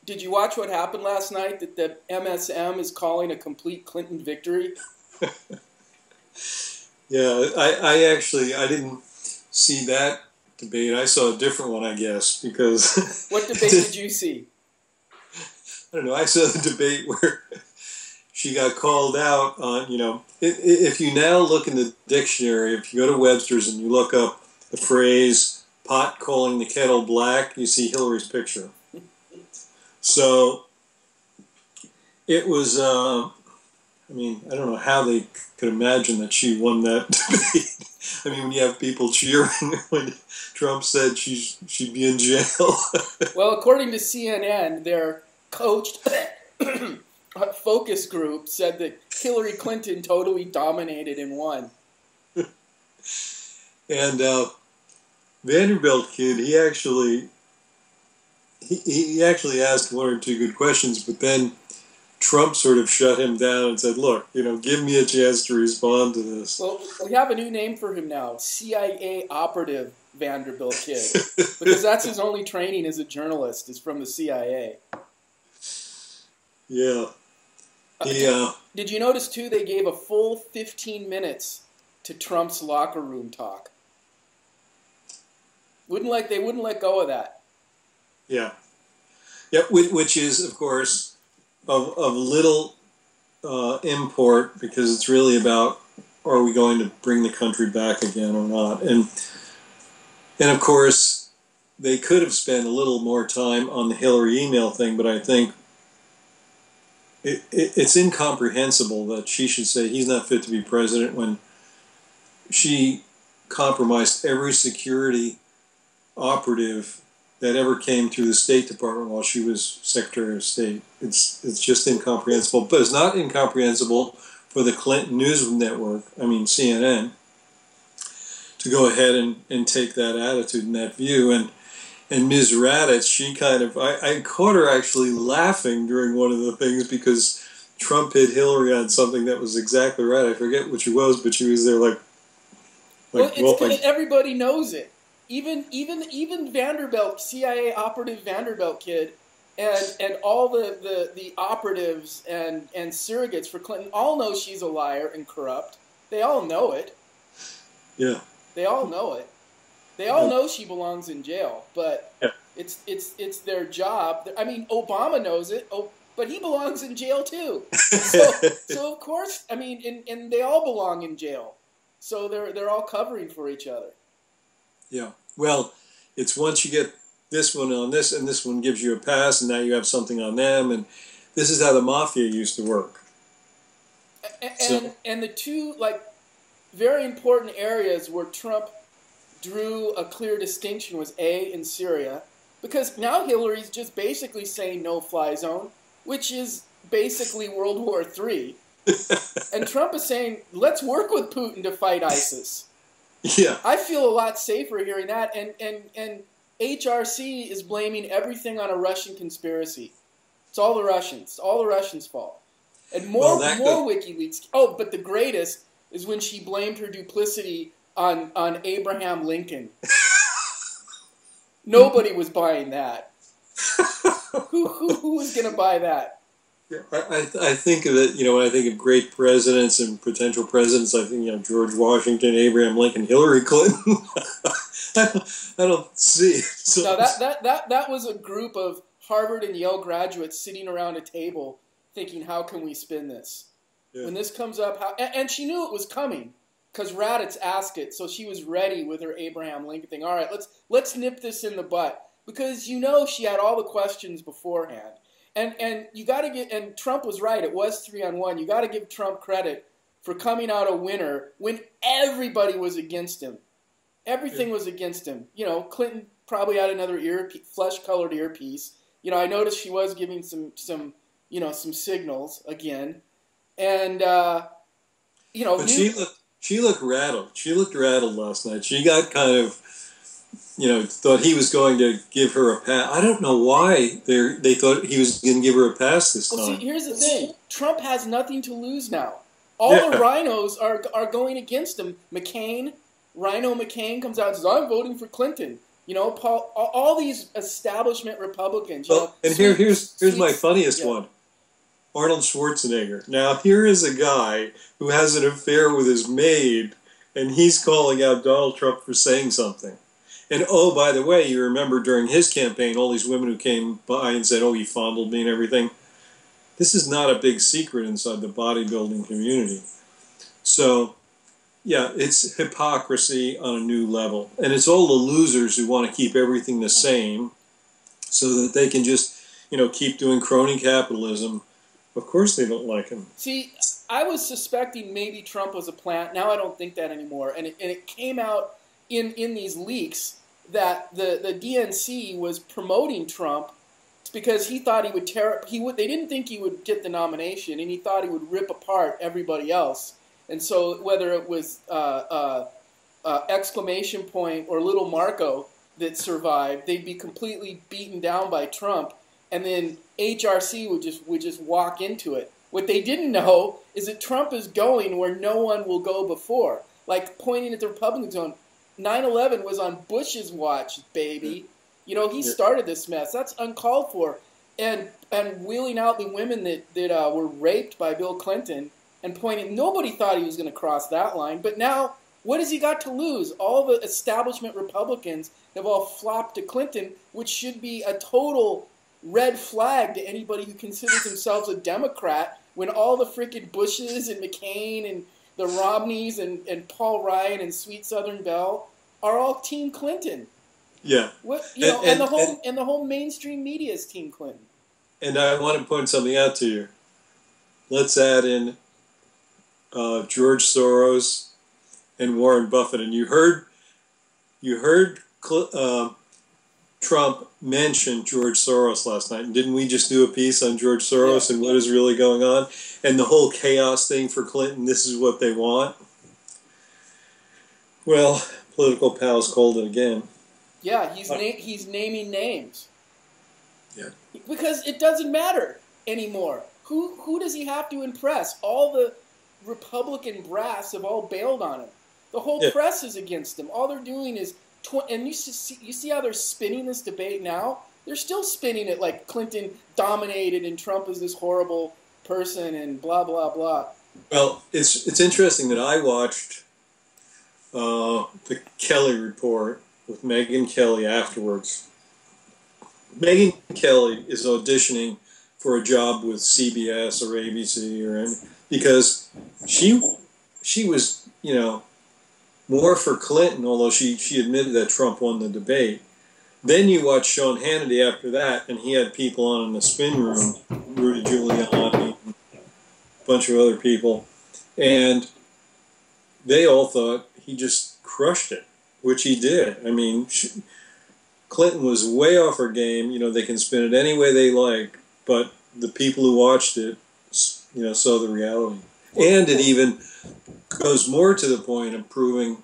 Did you watch what happened last night? That the MSM is calling a complete Clinton victory. Yeah, I didn't see that debate. I saw a different one, I guess, because What debate did you see? I don't know. I saw the debate where she got called out on, if you now look in the dictionary, if you go to Webster's and you look up the phrase pot calling the kettle black, you see Hillary's picture. So it was, I don't know how they could imagine that she won that debate. I mean, when you have people cheering when Trump said she'd be in jail. Well, according to CNN, their coached focus group said that Hillary Clinton totally dominated and won. And Vanderbilt kid, he actually asked one or two good questions, but then Trump sort of shut him down and said, look, give me a chance to respond to this. Well, we have a new name for him now, CIA operative Vanderbilt kid, because that's his only training as a journalist is from the CIA. Yeah. Did you notice, too, they gave a full 15 minutes to Trump's locker room talk? They wouldn't let go of that. Yeah. Yeah, which is, of course, of little import, because it's really about, are we going to bring the country back again or not? And of course, they could have spent a little more time on the Hillary email thing, but I think it's incomprehensible that she should say he's not fit to be president when she compromised every security operative that ever came through the State Department while she was Secretary of State. It's just incomprehensible. But it's not incomprehensible for the Clinton News Network, CNN, to go ahead and take that attitude and that view. And Ms. Raddatz, she kind of, I caught her actually laughing during one of the things because Trump hit Hillary on something that was exactly right. I forget what she was, but she was there like well, it's because everybody knows it. Even Vanderbilt, CIA operative Vanderbilt kid, and all the operatives and surrogates for Clinton all know she's a liar and corrupt. They all know it. Yeah. They all know it. They all know she belongs in jail, but it's their job. Obama knows it. But he belongs in jail too. So of course, and they all belong in jail. So they're all covering for each other. Yeah. Well, it's once you get this one on this, and this one gives you a pass, and now you have something on them, and this is how the Mafia used to work. And the two very important areas where Trump drew a clear distinction was in Syria, because now Hillary's just basically saying no-fly zone, which is basically World War III. And Trump is saying, let's work with Putin to fight ISIS. Yeah. I feel a lot safer hearing that. And HRC is blaming everything on a Russian conspiracy. It's all the Russians. It's all the Russians' fault. And more WikiLeaks. Oh, but the greatest is when she blamed her duplicity on Abraham Lincoln. Nobody was buying that. Who was going to buy that? I think of it, when I think of great presidents and potential presidents, I think, George Washington, Abraham Lincoln, Hillary Clinton. I don't see it. So. No, that was a group of Harvard and Yale graduates sitting around a table thinking, how can we spin this? Yeah. When this comes up, and she knew it was coming because Raddatz asked it, so she was ready with her Abraham Lincoln thing. All right, let's nip this in the butt, because she had all the questions beforehand. And you got to and Trump was right. It was 3-on-1. You got to give Trump credit for coming out a winner when everybody was against him. Everything was against him. Clinton probably had another flesh-colored earpiece. I noticed she was giving some signals again, and But she looked rattled. She looked rattled last night. She got kind of. Thought he was going to give her a pass. I don't know why they thought he was going to give her a pass this time. See, here's the thing. Trump has nothing to lose now. All the rhinos are going against him. Rhino McCain comes out and says, I'm voting for Clinton. You know, Paul, all these establishment Republicans. You Well, know, and here's my funniest one. Arnold Schwarzenegger. Now, here is a guy who has an affair with his maid, and he's calling out Donald Trump for saying something. And, oh, by the way, you remember during his campaign, all these women who came by and said, oh, he fondled me and everything. This is not a big secret inside the bodybuilding community. So, yeah, it's hypocrisy on a new level. And it's all the losers who want to keep everything the same so that they can just, you know, keep doing crony capitalism. Of course they don't like him. See, I was suspecting maybe Trump was a plant. Now I don't think that anymore. And it came out in these leaks that the DNC was promoting Trump because he thought he would they didn't think he would get the nomination, and he thought he would rip apart everybody else. And so whether it was exclamation point or little Marco that survived, they'd be completely beaten down by Trump. And then HRC would just walk into it. What they didn't know is that Trump is going where no one will go before. Like pointing at the Republicans on 9/11 was on Bush's watch, baby. You know, he started this mess. That's uncalled for. And wheeling out the women that were raped by Bill Clinton and pointing, nobody thought he was going to cross that line. But now, what has he got to lose? All the establishment Republicans have all flopped to Clinton, which should be a total red flag to anybody who considers themselves a Democrat, when all the freaking Bushes and McCain and the Romneys and Paul Ryan and Sweet Southern Belle are all Team Clinton. Yeah. What, you know, and the whole mainstream media is Team Clinton. And I want to point something out to you. Let's add in George Soros and Warren Buffett. And you heard Trump mentioned George Soros last night. And didn't we just do a piece on George Soros and what is really going on? And the whole chaos thing for Clinton, this is what they want. Well, political pals called it again. Yeah, he's naming names. Yeah. Because it doesn't matter anymore. Who does he have to impress? All the Republican brass have all bailed on him. The whole press is against him. All they're doing is... And you see how they're spinning this debate now? They're still spinning it like Clinton dominated and Trump is this horrible person and blah, blah, blah. Well, it's interesting that I watched the Kelly Report with Megyn Kelly afterwards. Megyn Kelly is auditioning for a job with CBS or ABC or anything because she was, you know, more for Clinton, although she admitted that Trump won the debate. Then you watch Sean Hannity after that, and he had people on in the spin room, Rudy Giuliani, a bunch of other people, and they all thought he just crushed it, which he did. I mean, Clinton was way off her game. You know, they can spin it any way they like, but the people who watched it, you know, saw the reality. And it even goes more to the point of proving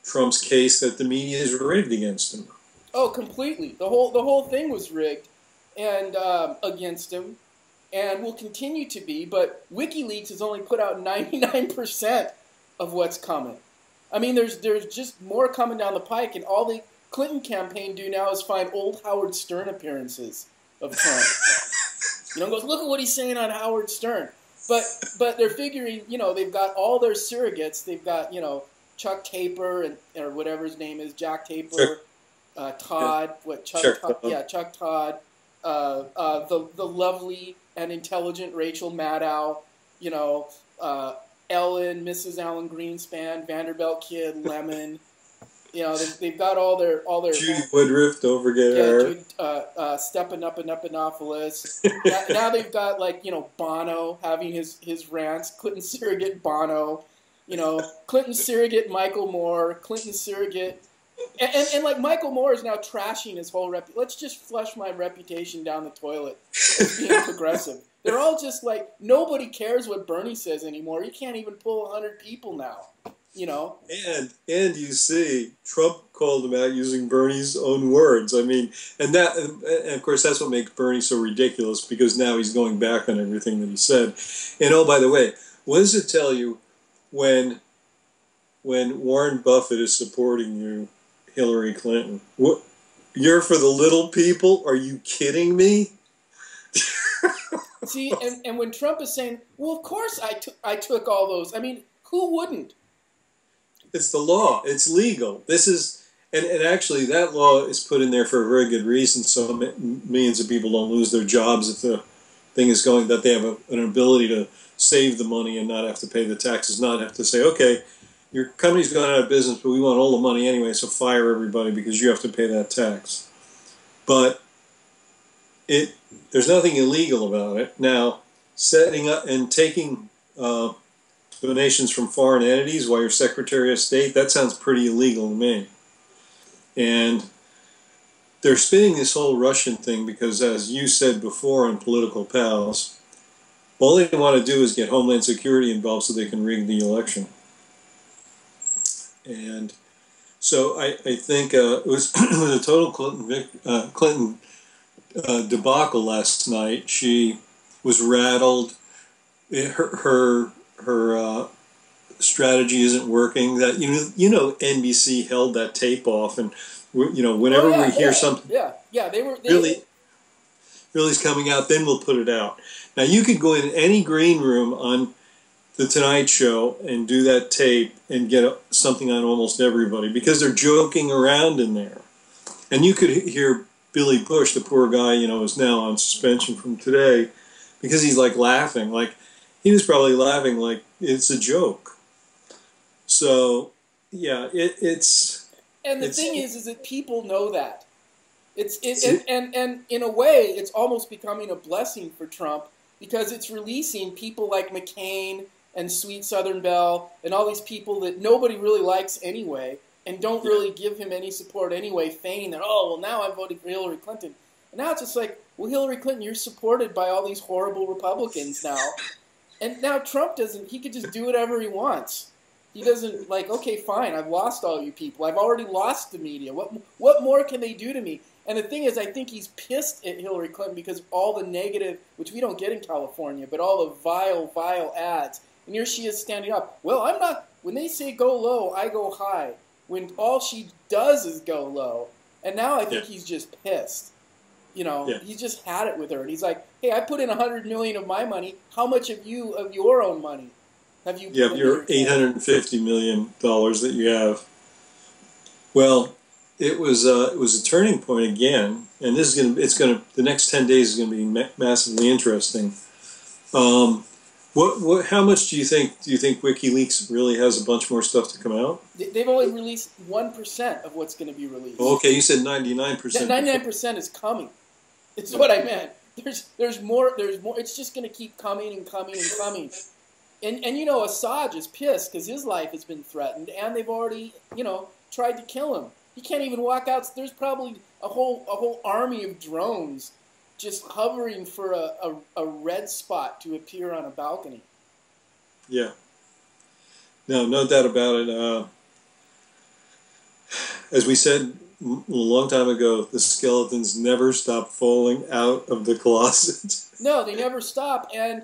Trump's case that the media is rigged against him. Oh, completely. The whole thing was rigged and against him, and will continue to be. But WikiLeaks has only put out 99% of what's coming. I mean, there's just more coming down the pike, and all the Clinton campaign do now is find old Howard Stern appearances of Trump. You know, goes, look at what he's saying on Howard Stern. But they're figuring, you know, they've got all their surrogates. They've got, you know, Chuck Taper or whatever his name is, Jack Taper, Todd, Chuck Todd, the lovely and intelligent Rachel Maddow, you know, Ellen, Mrs. Alan Greenspan, Vanderbilt Kid, Lemon. You know, they've got all their Judy Woodruff, don't forget her. Stepping up and Anopoulos. Now they've got, like, you know, Bono having his rants. Clinton surrogate Bono. You know, Clinton surrogate Michael Moore. Clinton surrogate, and like Michael Moore is now trashing his whole Let's just flush my reputation down the toilet as being progressive. They're all just like, nobody cares what Bernie says anymore. You can't even pull 100 people now. You know, and you see, Trump called him out using Bernie's own words. I mean, and of course that's what makes Bernie so ridiculous, because now he's going back on everything that he said. And oh, by the way, what does it tell you when Warren Buffett is supporting you, Hillary Clinton? You're for the little people? Are you kidding me? See, and when Trump is saying, well, of course I took all those. I mean, who wouldn't? It's the law. It's legal. This is, and actually that law is put in there for a very good reason, so millions of people don't lose their jobs if the thing is going, that they have an ability to save the money and not have to pay the taxes, not have to say, okay, your company's gone out of business, but we want all the money anyway, so fire everybody because you have to pay that tax. But there's nothing illegal about it. Now, setting up and taking donations from foreign entities while you're Secretary of State, that sounds pretty illegal to me. And they're spinning this whole Russian thing because, as you said before on Political Pals, all they want to do is get Homeland Security involved so they can rig the election. And so I think it was a total Clinton debacle last night. She was rattled. Her strategy isn't working. That NBC held that tape off, and whenever we hear something, really's coming out, then we'll put it out. Now you could go in any green room on the Tonight Show and do that tape and get something on almost everybody because they're joking around in there, and you could hear Billy Bush, the poor guy, is now on suspension from today because he's like laughing, like he was probably laughing like it's a joke. So yeah, it's. And the thing is that people know that. And in a way, it's almost becoming a blessing for Trump because it's releasing people like McCain and Sweet Southern Belle and all these people that nobody really likes anyway and don't really give him any support anyway, feigning that, oh, well, now I'm voting for Hillary Clinton. And now it's just like, well, Hillary Clinton, you're supported by all these horrible Republicans now. And now Trump doesn't, he could just do whatever he wants. He doesn't, like, okay, fine, I've lost all you people. I've already lost the media. What more can they do to me? And the thing is, I think he's pissed at Hillary Clinton because of all the negative, which we don't get in California, but all the vile ads. And here she is standing up. Well, I'm not, when they say go low, I go high. When all she does is go low. And now I think he's just pissed. He's just had it with her. And he's like, hey, I put in $100 million of my money. How much of your own money have you? Yeah, your $850 million that you have. Well, it was a turning point again, and this is the next 10 days is gonna be massively interesting. How much do you think WikiLeaks really has a bunch more stuff to come out? They've only released 1% of what's going to be released. Oh, okay, you said 99%. 99% is coming. It's what I meant. There's more. It's just going to keep coming and coming and coming. And Assad is pissed because his life has been threatened, and they've already tried to kill him. He can't even walk out. There's probably a whole army of drones just hovering for a red spot to appear on a balcony. Yeah. No doubt about it. As we said a long time ago, the skeletons never stop falling out of the closet. No, they never stop, and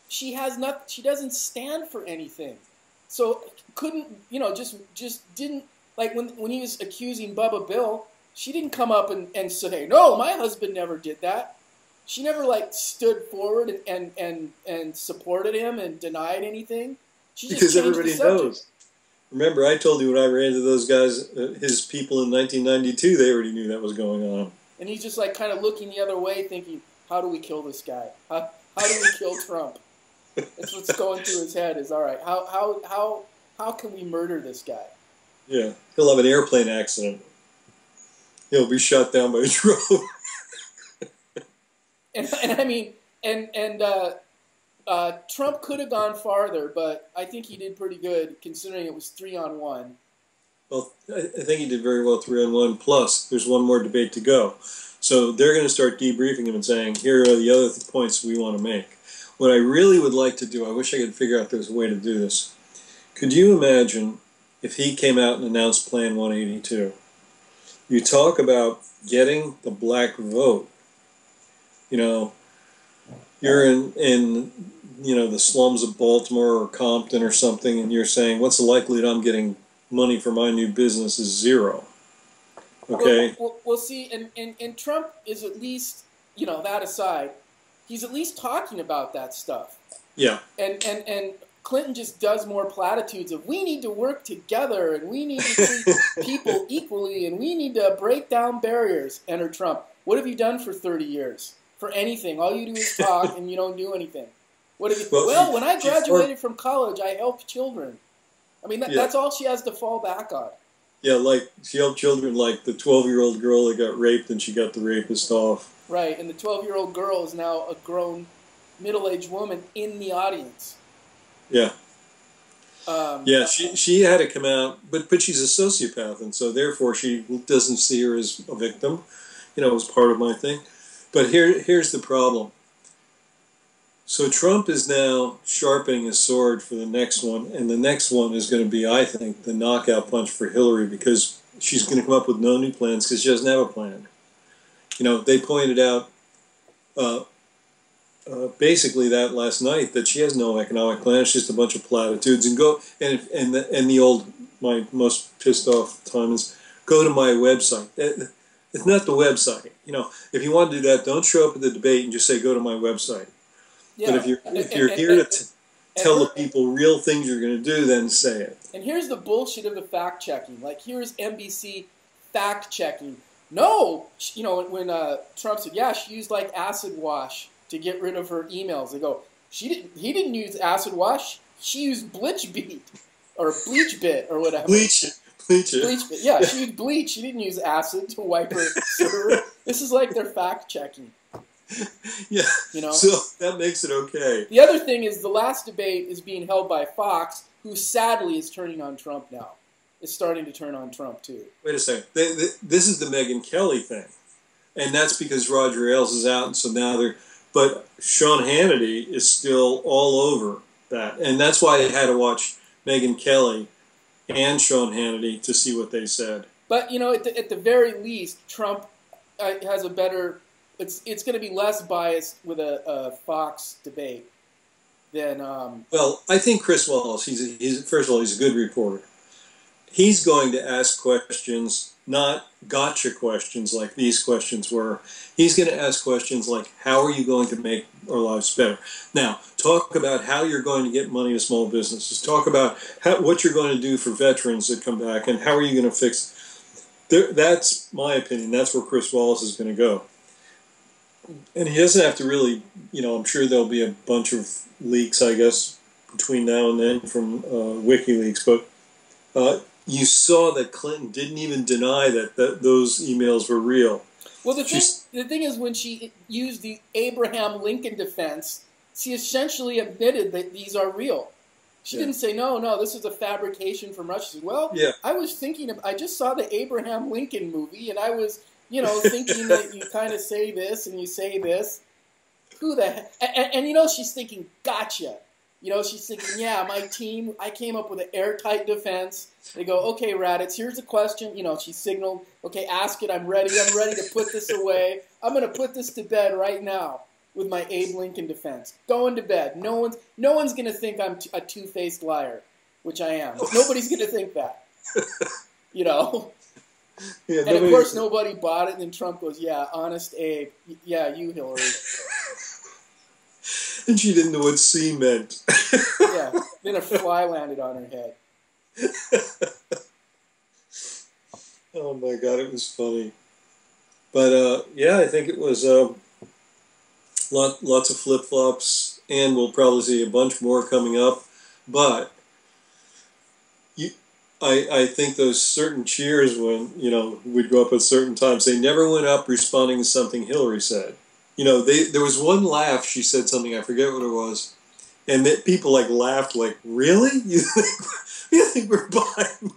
she doesn't stand for anything. So couldn't, just didn't, like when he was accusing Bubba Bill, she didn't come up and say, no, my husband never did that. She never stood forward and supported him and denied anything. She just because everybody knows. Remember, I told you when I ran into those guys, his people in 1992, they already knew that was going on. And he's just kind of looking the other way, thinking, how do we kill this guy? How do we kill Trump? That's what's going through his head. Is all right. How can we murder this guy? Yeah, he'll have an airplane accident. He'll be shot down by a drone. Trump could have gone farther, but I think he did pretty good considering it was 3-on-1. Well, I think he did very well 3-on-1. Plus, there's one more debate to go. So they're going to start debriefing him and saying, here are the other points we want to make. What I really would like to do, I wish I could figure out there's a way to do this. Could you imagine if he came out and announced Plan 182? You talk about getting the black vote. You're in the slums of Baltimore or Compton or something, and you're saying, what's the likelihood I'm getting money for my new business is 0. Okay. We'll see. And Trump is at least, that aside, he's at least talking about that stuff. Yeah. And Clinton just does more platitudes of we need to work together and we need to treat people equally and we need to break down barriers. Enter Trump. What have you done for 30 years? For anything. All you do is talk and you don't do anything. What have you? Well, when I graduated from college, I helped children. I mean, that's all she has to fall back on. Yeah, like she helped children, like the 12-year-old girl that got raped and she got the rapist off. Right, and the 12-year-old girl is now a grown, middle-aged woman in the audience. Yeah. She had to come out, but she's a sociopath, and so therefore she doesn't see her as a victim. It was part of my thing. But here's the problem. So Trump is now sharpening his sword for the next one, and the next one is going to be, I think, the knockout punch for Hillary, because she's going to come up with no new plans because she doesn't have a plan. They pointed out basically that last night, that she has no economic plan. It's just a bunch of platitudes. My most pissed off time is go to my website. It's not the website. If you want to do that, don't show up at the debate and just say go to my website. Yeah. But if you're here to tell the people real things you're going to do, then say it. And here's the bullshit of the fact checking. Like here's NBC fact checking. No, when Trump said, yeah, she used like acid wash to get rid of her emails. They go, he didn't use acid wash. She used bleach bit or bleach bit or whatever. Bleach it. Yeah, she used bleach. She didn't use acid to wipe her server. This is like their fact checking. Yeah. So that makes it okay. The other thing is the last debate is being held by Fox, who sadly is turning on Trump now. Is starting to turn on Trump too. Wait a second. This is the Megyn Kelly thing, and that's because Roger Ailes is out, and so now they're. But Sean Hannity is still all over that, and that's why I had to watch Megyn Kelly and Sean Hannity to see what they said. But at the very least, Trump has a better. It's going to be less biased with a Fox debate than. Well, I think Chris Wallace. He's first of all, he's a good reporter. He's going to ask questions, not gotcha questions like these questions were. He's going to ask questions like, how are you going to make our lives better? Now, talk about how you're going to get money to small businesses. Talk about what you're going to do for veterans that come back, and how are you going to fix. That's my opinion. That's where Chris Wallace is going to go. And he doesn't have to really, I'm sure there'll be a bunch of leaks, I guess, between now and then from WikiLeaks, but you saw that Clinton didn't even deny that those emails were real. Well, the thing is, when she used the Abraham Lincoln defense, she essentially admitted that these are real. She didn't say, no, this is a fabrication from Russia. She said, well, I was thinking, I just saw the Abraham Lincoln movie, and I was, thinking that you kind of say this and you say this. Who the heck? And she's thinking, gotcha. She's thinking, yeah, my team, I came up with an airtight defense. They go, okay, Raditz, here's a question. She signaled, okay, ask it. I'm ready to put this away. I'm going to put this to bed right now with my Abe Lincoln defense. Going to bed. No one's going to think I'm a two-faced liar, which I am. Nobody's going to think that. Yeah, and of course, nobody bought it. And then Trump goes, yeah, honest Abe. Yeah, you, Hillary. And she didn't know what C meant. Yeah, then a fly landed on her head. Oh my God, it was funny. But I think it was lots of flip-flops, and we'll probably see a bunch more coming up. But I think those certain cheers when, would go up at certain times, they never went up responding to something Hillary said. There was one laugh, she said something, I forget what it was, and that people laughed really? You think we're buying?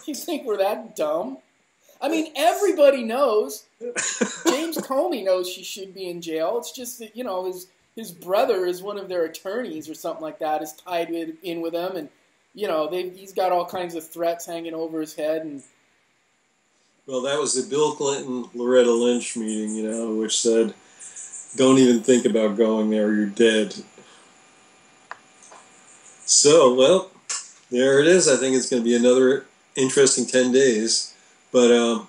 You think we're that dumb? I mean, everybody knows. James Comey knows she should be in jail. It's just that, his brother is one of their attorneys or something like that, is tied in with them, and, he's got all kinds of threats hanging over his head. And well, that was the Bill Clinton-Loretta Lynch meeting, which said, don't even think about going there, you're dead. So, well, there it is. I think it's going to be another interesting 10 days. But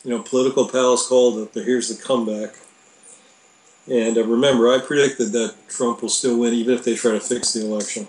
Political pals called it. Here's the comeback. And remember, I predicted that Trump will still win even if they try to fix the election.